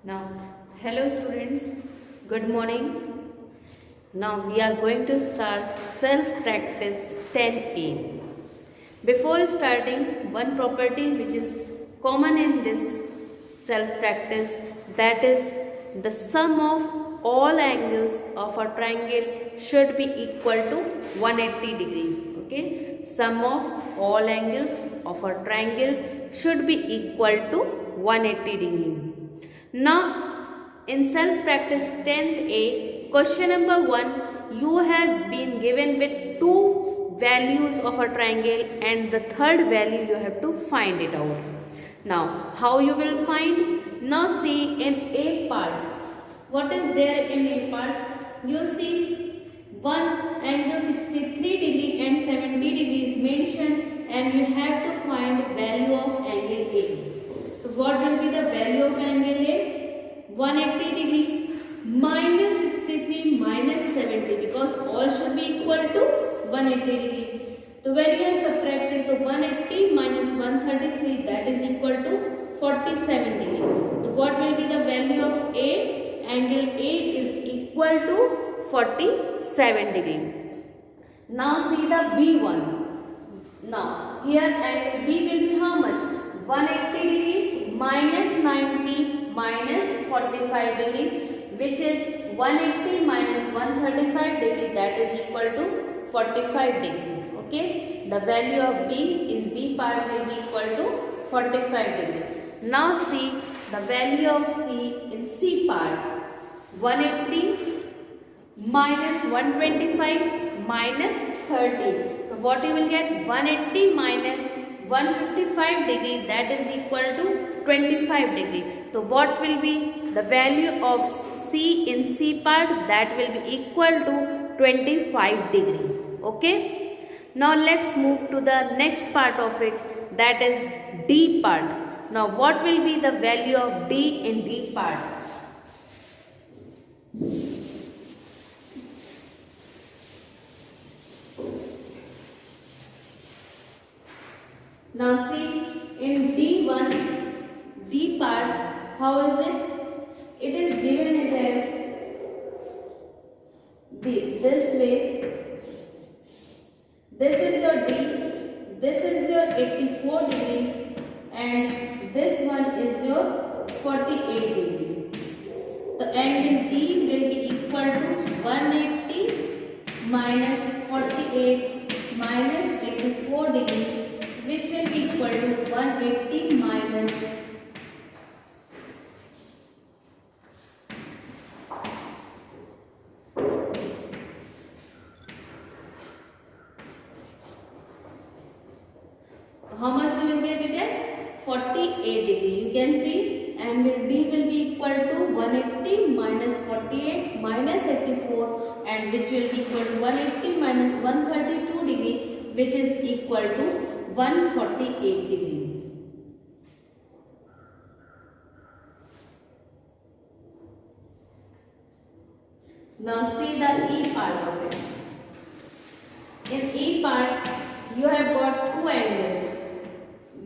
Now, hello students, good morning. Now we are going to start self-practice 10A. Before starting, one property which is common in this self-practice, that is the sum of all angles of a triangle should be equal to 180 degree. Okay, sum of all angles of a triangle should be equal to 180 degree. Now, in self-practice 10th A, question number 1, you have been given with two values of a triangle and the third value you have to find it out. Now, how you will find? Now see in A part, what is there in A part? You see one angle 63 degree and 70 degree is mentioned and you have to find value of angle A. So what will be the value of angle A? 180 degree minus 63 minus 70, because all should be equal to 180 degree. So when you have subtracted, to 180 minus 133, that is equal to 47 degree. So what will be the value of A? Angle A is equal to 47 degree. Now see the B1. Now here angle B will be how much? 180 degree minus 90 minus 45 degree, which is 180 minus 135 degree, that is equal to 45 degree. Okay, the value of B in B part will be equal to 45 degree. Now see the value of C in C part. 180 minus 125 minus 30. So what you will get? 180 minus 155 degree, that is equal to 25 degree. So what will be the value of C in C part? That will be equal to 25 degree. Okay. Now let's move to the next part of it, that is D part. Now what will be the value of D in D part? Now see in D1, D part, how is it? It is given it as this way. This is your D, this is your 84 degree and this one is your 48 degree. The angle D will be equal to 180 minus 48 minus 84 degree, which will be equal to 180 minus 48 degree. You can see angle D will be equal to 180 minus 48 minus 84, and which will be equal to 180 minus 132 degree, which is equal to 148 degree. Now see the E part of it. In E part, you have got two angles.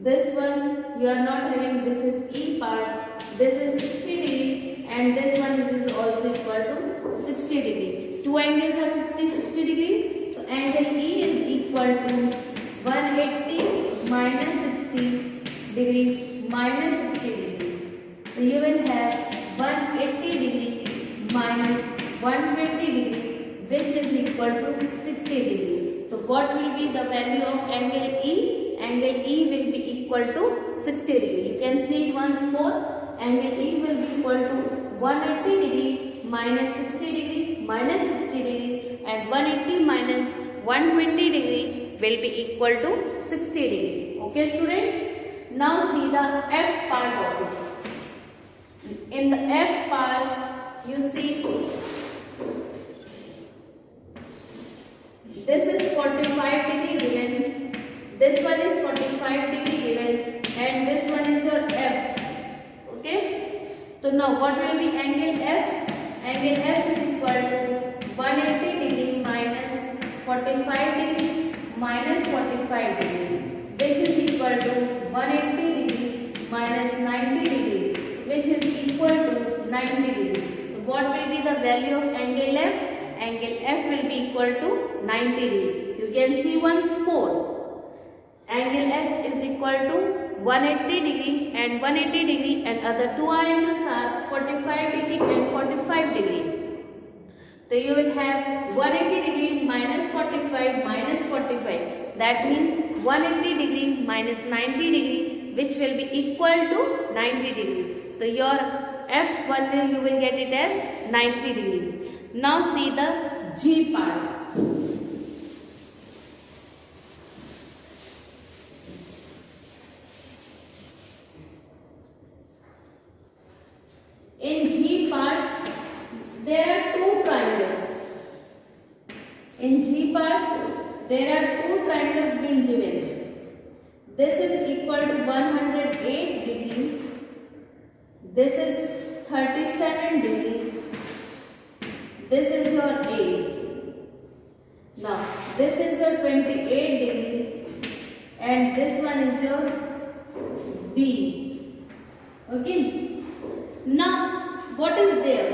This one you are not having, this is E part, this is 60 degree and this one is also equal to 60 degree. Two angles are 60 degree. So angle E is equal to 180 minus 60 degree minus 60 degree. So you will have 180 degree minus 120 degree, which is equal to 60 degree. So what will be the value of angle E? Angle E will be equal to 60 degree. You can see it once more. Angle E will be equal to 180 degree minus 60 degree minus 60 degree, and 180 minus 120 degree will be equal to 60 degree. Okay students. Now see the F part of it. In the F part, you see this is 45 degree given, this one is 45 degree given, and this one is your F. Okay. So now what will be angle F? Angle F is equal to 180 degree minus 45 degree minus 45 degree, which is equal to 180 degree minus 90 degree, which is equal to 90 degree. So what will be the value of angle F? Angle F will be equal to 90 degree. You can see once more. Angle F is equal to 180 degree and 180 degree, and other two angles are 45 degree and 45 degree. So you will have 180 degree minus 45 minus 45. That means 180 degree minus 90 degree, which will be equal to 90 degree. So your F1 you will get it as 90 degree. Now see the G part. In G part, there are two triangles. In G part, there are two triangles being given. This is equal to 108 degree. This is 37 degree. This is your A. Now, this is your 28 degree. And this one is your B. Okay. Now, what is there?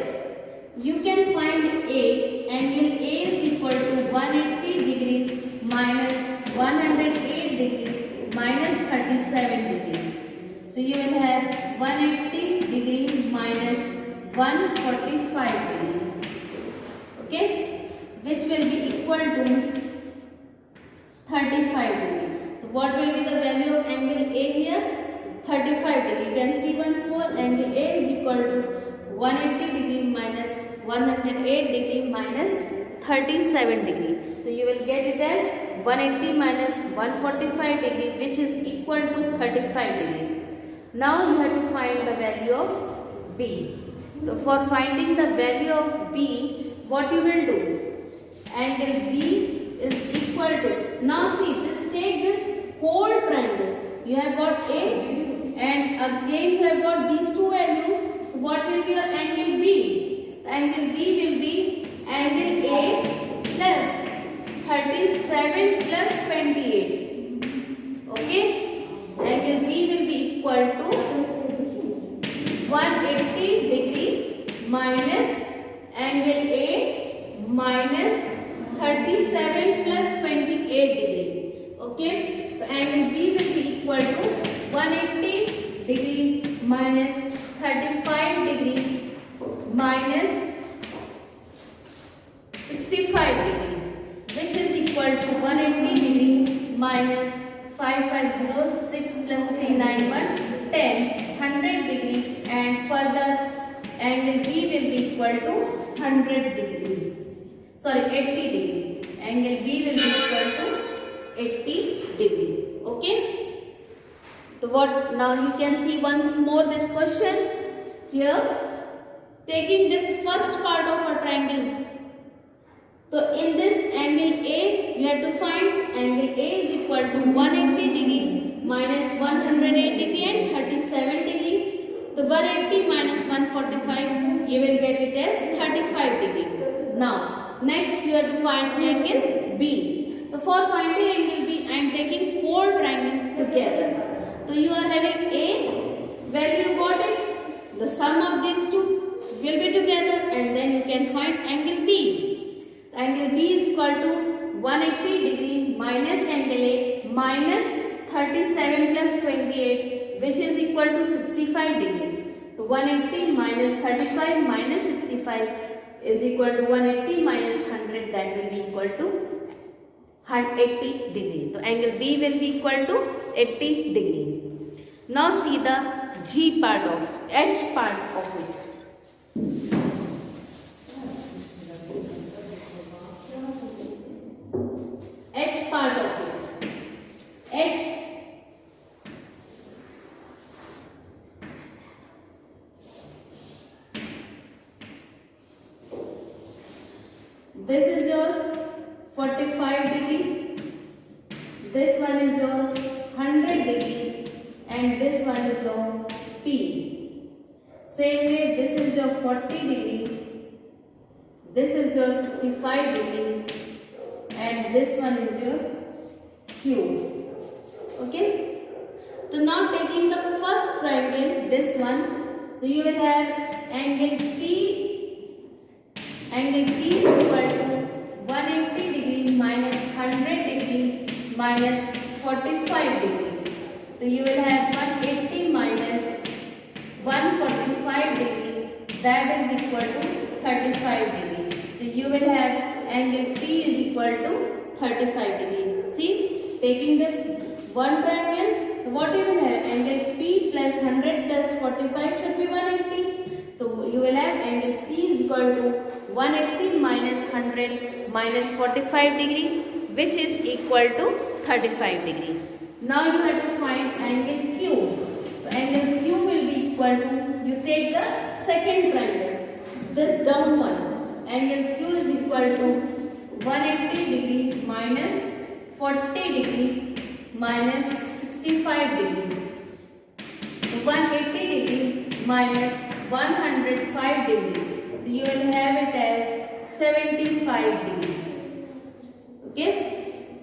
You can find A. Angle A is equal to 180 degree minus 108 degree minus 37 degree. So you will have 180 degree minus 145 degree. Okay, which will be equal to 35 degree. So what will be the value of angle A here? 35 degree. You can see once more, angle A is equal to 180 degree minus 108 degree minus 37 degree. So you will get it as 180 minus 145 degree, which is equal to 35 degree. Now you have to find the value of B. So for finding the value of B, what you will do? Angle B is equal to, now see this, take this whole triangle. You have got A and again you have got these two values. What will be your angle B? The angle B will be angle A plus 37 plus 28. Okay? Angle B will be equal to 180 degree minus angle A minus 37 plus 28 degree. Okay? So angle B will be equal to 180 degree minus 35 degree minus 65 degree, which is equal to 180 degree minus 550, 6 plus 391, 10, 100 degree, and further angle B will be equal to 100 degree. Sorry, 80 degree. Angle B will be equal to 80 degree. Okay? So what, now you can see once more this question here. Taking this first part of a triangle. So in this angle A, you have to find angle A is equal to 180 degree minus 108 degree and 37 degree. So 180 minus 145, you will get it as 35 degree. Now, next you have to find angle B. So for finding angle B, I am taking whole triangle together. So you are having A, value you got it, the sum of these two will be together, and then you can find angle B. The angle B is equal to 180 degree minus angle A minus 37 plus 28, which is equal to 65 degree. So 180 minus 35 minus 65 is equal to 180 minus 100, that will be equal to 180 degree. So angle B will be equal to 80 degree. Now see the G part of, H part of it. H part of it. H. This is your 45 degree. This one is your 100 degree. And this one is your P. Same way, this is your 40 degree. This is your 65 degree. And this one is your Q. Okay. So now taking the first triangle, this one, So you will have angle P is equal to 180 degree minus 100 degree minus 45 degree. So you will have 180 minus 145 degree, that is equal to 35 degree. So you will have angle P is equal to 35 degree. See, taking this one triangle, so what you will have, angle P plus 100 plus 45 should be 180. So you will have angle P is equal to 180 minus 100 minus 45 degree, which is equal to 35 degree. Now you have to find angle Q. So angle Q will be equal to, you take the second triangle, this down one. Angle Q is equal to 180 degree minus 40 degree minus 65 degree. 180 degree minus 105 degree. You will have it as 75 degree. Okay?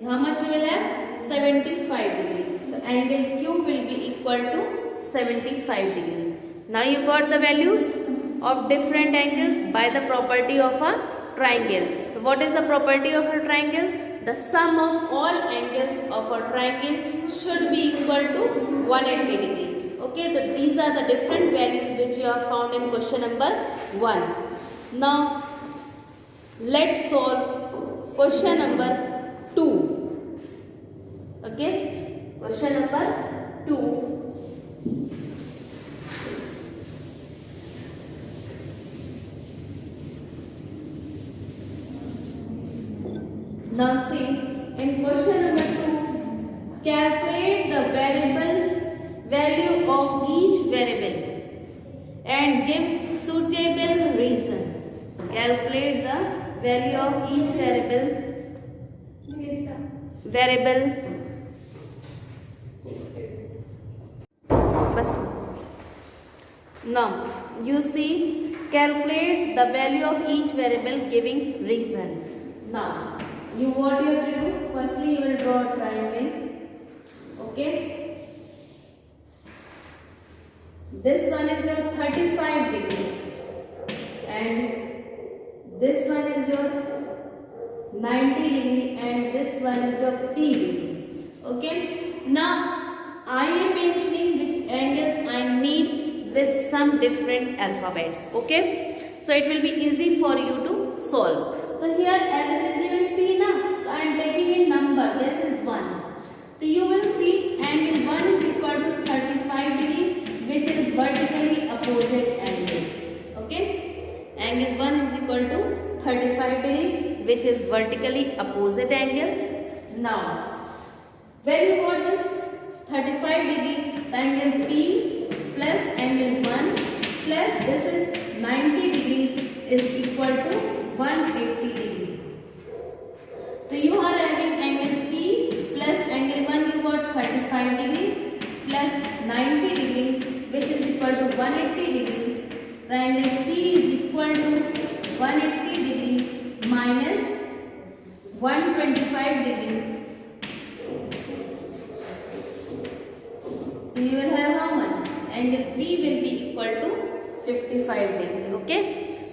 How much you will have? 75 degree. So angle Q will be equal to 75 degree. Now you got the values of different angles by the property of a triangle. So what is the property of a triangle? The sum of all angles of a triangle should be equal to 180 degree. Okay, so these are the different values which you have found in question number 1. Now let's solve question number 2. Okay, question number 2. Now see, in question number 2, calculate the value of each variable and give suitable reason. Calculate the value of each variable. Now you see, calculate the value of each variable giving reason. Now what you have to do, firstly you will draw a triangle. Okay, this one is your 35 degree and this one is your 90 degree and this one is your P degree. Okay, now I am mentioning which angles I need with some different alphabets. Okay, so it will be easy for you to solve. So here as it is given P now, so I am taking a number, this is 1. So you will see angle 1 is equal to 35 degree, which is vertically opposite angle. Okay, angle 1 is equal to 35 degree, which is vertically opposite angle. Now when you got this 35 degree, angle P plus angle 1 plus this is 90 degree is equal to 180 degree. So you are having angle P plus angle 1, you got 35 degree plus 90 degree, which is equal to 180 degree. The angle P is equal to 180 degree minus 125 degree. So you will have how much? Angle P will be equal to 55 degree. Okay,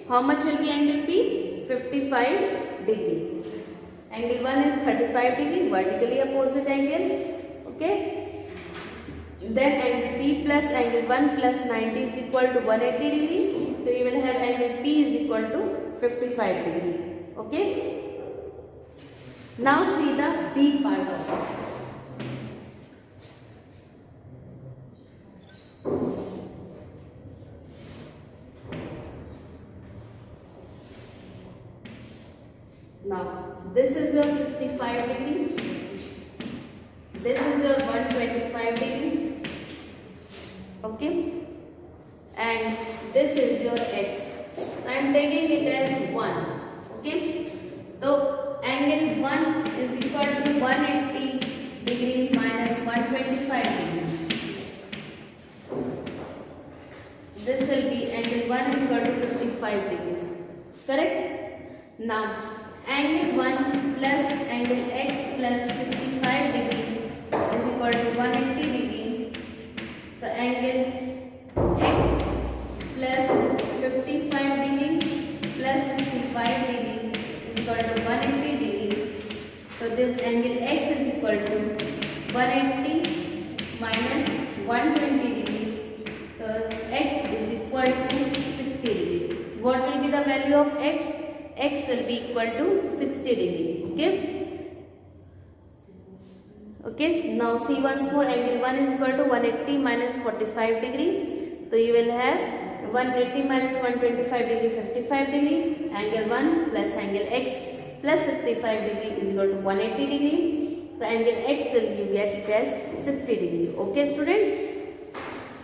how much will be angle P? 55 degree. Angle 1 is 35 degree, vertically opposite angle. Okay, then angle P plus angle 1 plus 90 is equal to 180 degree. So you will have angle P is equal to 55 degree. Okay, now see the B part of it. Now this is your 65 degree, this is your 125 degree, okay, and this is your x. I am taking it as 1, okay. So angle 1 is equal to 180 degree minus 125 degree. This will be angle 1 is equal to 55 degree, correct. Now angle 1 plus angle x plus 65 degree is equal to 180 degree. The angle x this angle x is equal to 180 minus 120 degree. So x is equal to 60 degree. What will be the value of x? X will be equal to 60 degree. Okay. Okay. Now see once more, angle 1 is equal to 180 minus 45 degree. So you will have 180 minus 125 degree 55 degree. Angle 1 plus angle x plus 65 degree is equal to 180 degree. So angle x will you get it as 60 degree. Okay students.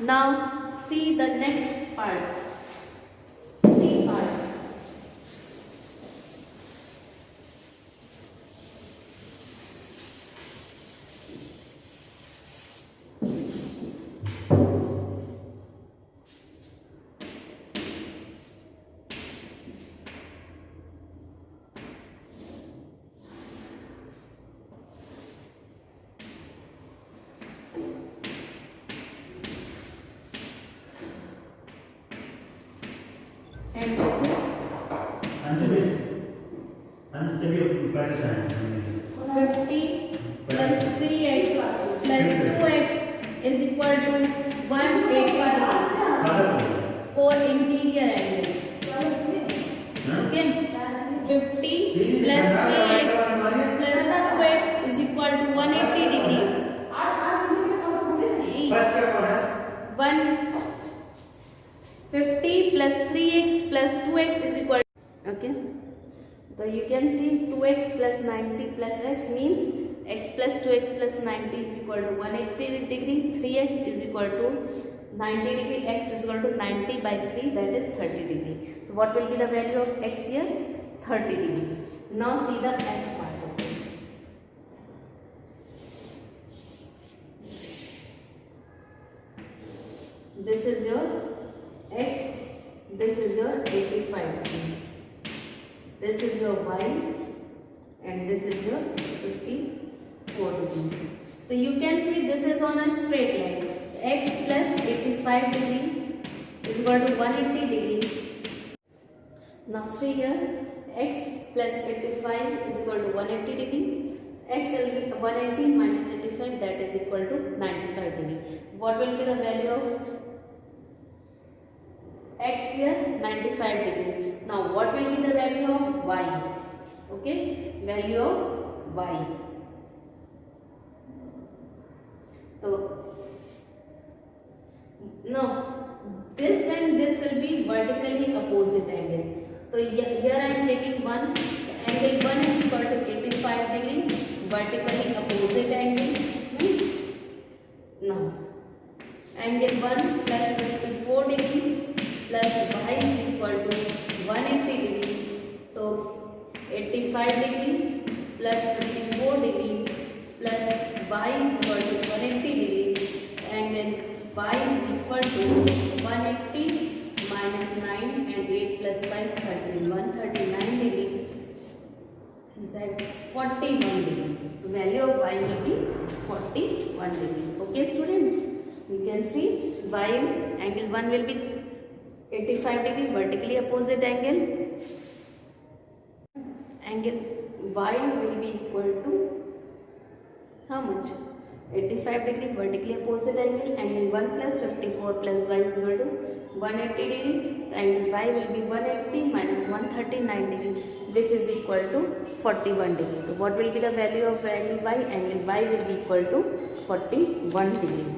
Now see the next part. C part. And this is 50 plus 3x plus 2x is equal to 180 for interior angles. Okay, 50 plus 3x plus 2x is equal to 180 degree. 50 plus 3x plus 2x is equal to, okay. So you can see 2x plus 90 plus x means x plus 2x plus 90 is equal to 180 degree. 3x is equal to 90 degree. X is equal to 90 by 3, that is 30 degree. So what will be the value of x here? 30 degree. Now see the f part of it. This is your x, this is your 85 degree. This is your y and this is your 54 degree. So you can see this is on a straight line. X plus 85 degree is equal to 180 degree. Now see here, x plus 85 is equal to 180 degree. X will be 180 minus 85, that is equal to 95 degree. What will be the value of x here? 95 degree. Now what will be the value of y? Okay, value of y. So now this and this will be vertically opposite angle. So here I am taking one. Angle 1 is equal to 85 degree, vertically opposite angle. Now angle 1 plus 54 degree plus y is equal to 180 degree. So 85 degree plus 54 degree plus y is equal to 180 degree, and then y is equal to 180 minus 9 and 8 plus 5 13, 139 degree is at 41 degree. The value of y will be 41 degree. Okay students, you can see y angle 1 will be 85 degree, vertically opposite angle. Angle y will be equal to how much? 85 degree, vertically opposite angle. Angle 1 plus 54 plus y is equal to 180 degree. Angle y will be 180 minus 139 degree, which is equal to 41 degree. So what will be the value of angle y? Angle y will be equal to 41 degree.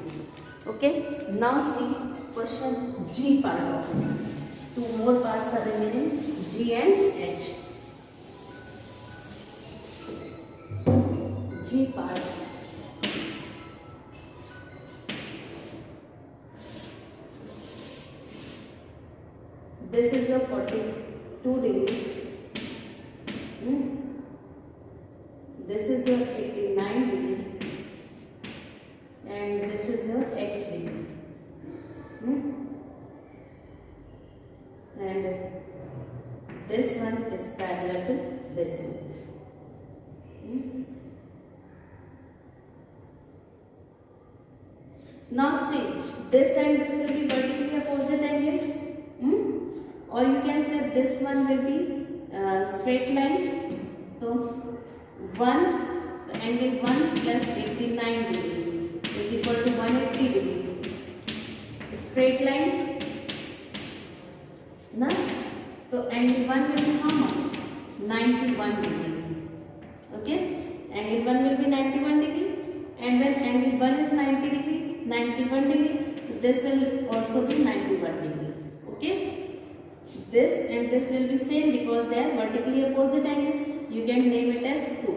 Okay. Now see question G part of it. Two more parts are remaining, G and H. G part. This is your 42 degree. This is your 89 degree. And this is your x degree. And this one is parallel to this one. Now see, this and this will be vertically opposite angle, or you can say this one will be straight line. So 1 angle 1 plus 89 degree is equal to 180 degree. Straight line, na? So angle 1 will be how much? 91 degree. Okay? Angle 1 will be 91 degree, and when angle 1 is 90 degree, 91 degree, so this will also be 91 degree. Okay? This and this will be same because they are vertically opposite angle. You can name it as 2.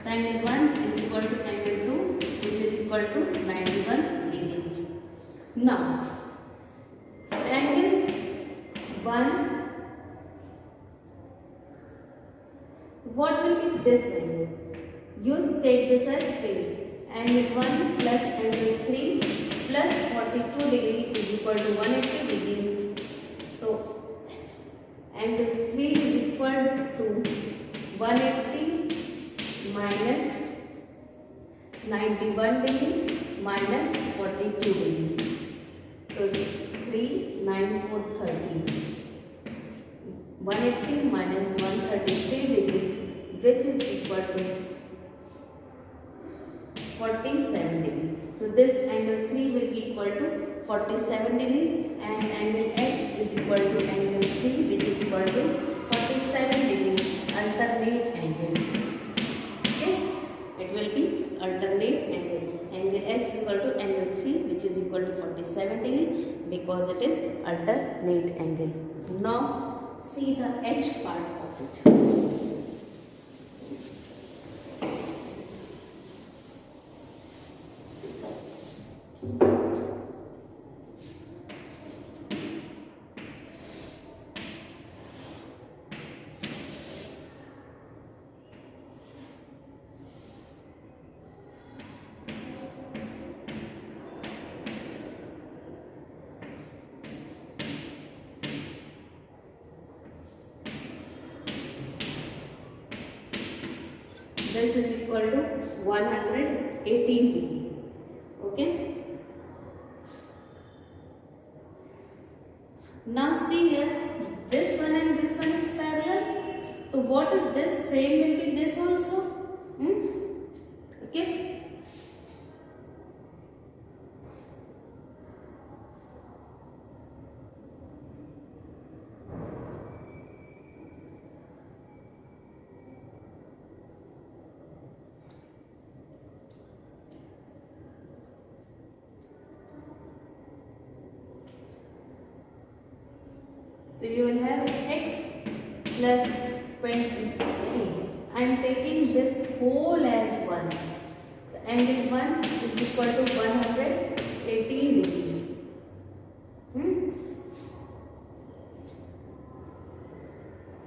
The angle 1 is equal to angle 2, which is equal to 91 degree. Now, angle 1, what will be this angle? You take this as 3. Angle 1 plus angle 3 plus 42 degree is equal to 180 degree. So, angle 3 is equal to 180 minus 91 degree minus 42 degree. So 3, 9, 4, 30. 180 minus 133 degree, which is equal to 47 degree. So this angle 3 will be equal to 47 degree, and angle x is equal to angle 3, which is equal to 47 degree. Alternate angles. Okay, it will be alternate angle. Angle x is equal to angle 3, which is equal to 47 degree, because it is alternate angle. Now see the h part of it. This is equal to 118 degree. Okay. Now see here, this one and this one is parallel. So what is this? Same will be this also. Okay. So you will have x plus 20. See, I am taking this whole as 1. The angle 1 is equal to 118 degree.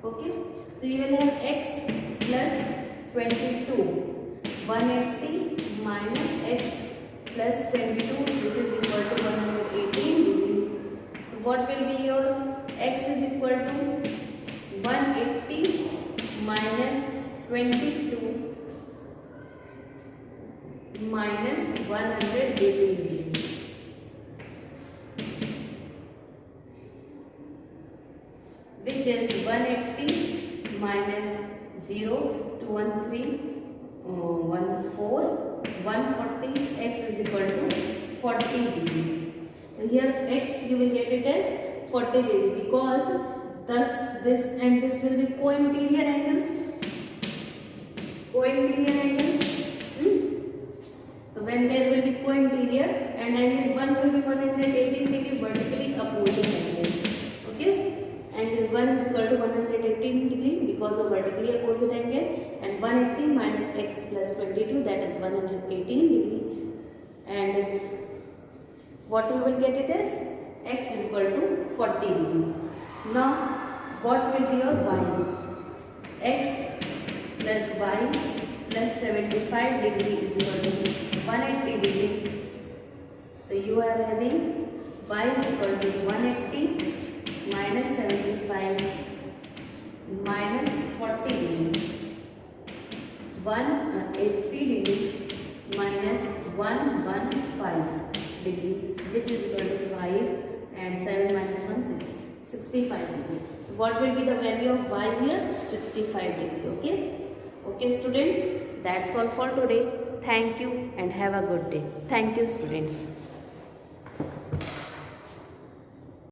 Okay. So you will have x plus 22. 180 minus x plus 22, which is equal to 118 degree. So what will be your x is equal to 180 minus 22 minus 180 degree, which is 180 minus 0, 213, 14, 140, x is equal to 40 degree. So here x you will get it as 40 degree, because thus this and this will be co-interior angles. Co-interior angles. So when there will be co-interior, and angle 1 will be 118 degree vertically opposite angle. Okay. Angle 1 is equal to 118 degree because of vertically opposite angle, and 180 minus x plus 22, that is 118 degree. And what you will get it as x is equal to 40 degree. Now what will be your y? X plus y plus 75 degree is equal to 180 degree. So you are having y is equal to 180 minus 75 minus 40 degree. 180 degree minus 115 degree, which is equal to 5, and 7 minus 1, 6, 65 degree. What will be the value of y here? 65 degree. Okay. Okay students, that's all for today. Thank you and have a good day. Thank you students.